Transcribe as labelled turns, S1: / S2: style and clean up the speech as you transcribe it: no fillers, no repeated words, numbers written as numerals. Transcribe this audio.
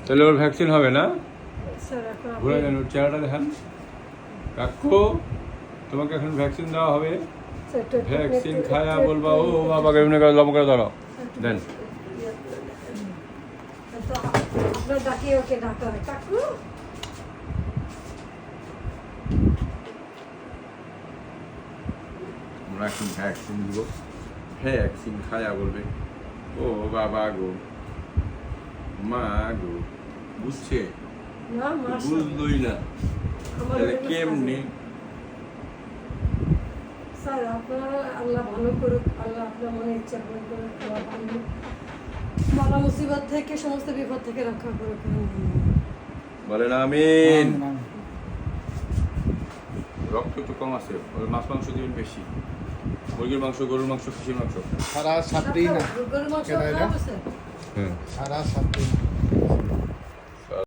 S1: তাহলে ওর ভ্যাকসিন হবে না?
S2: স্যার এখন
S1: ঘুরে দেন, ওর চেহারাটা দেখান। কাকু, তোমাকে এখন ভ্যাকসিন দেওয়া হবে। ভ্যাকসিন খায়া বলবা ও বাবাকে এমনি করে লম্বা করে ধরো। দেন।
S2: আপনার ডাকিয়ে ওকে ডাকা হয় কাকু।
S1: আমরা এখন ভ্যাকসিন দিব। ভ্যাকসিন খায়া বলবে ও বাবা গো, মা গো। বুঝছে?
S2: না
S1: বুঝলই না তাহলে কেমনি?
S2: স্যার আপনারা আল্লাহ ভালো করুক, আল্লাহ আপনার মনে ইচ্ছা পূরণ করুক, আল্লাহ ভালো বালা মুসিবত থেকে সমস্ত বিপদ থেকে রক্ষা করুক।
S1: বলেন আমিন। রক্ত একটু কম আছে, ওর মাছ মাংস দিবেন বেশি। মুরগির মাংস, গরুর মাংস, খাসির মাংস।
S3: সারা 7 দিন
S2: গরুর মাংস
S3: কেন এটা?
S2: খাওয়া স্যার?
S1: হ্যাঁ,
S3: সারা 7 দিন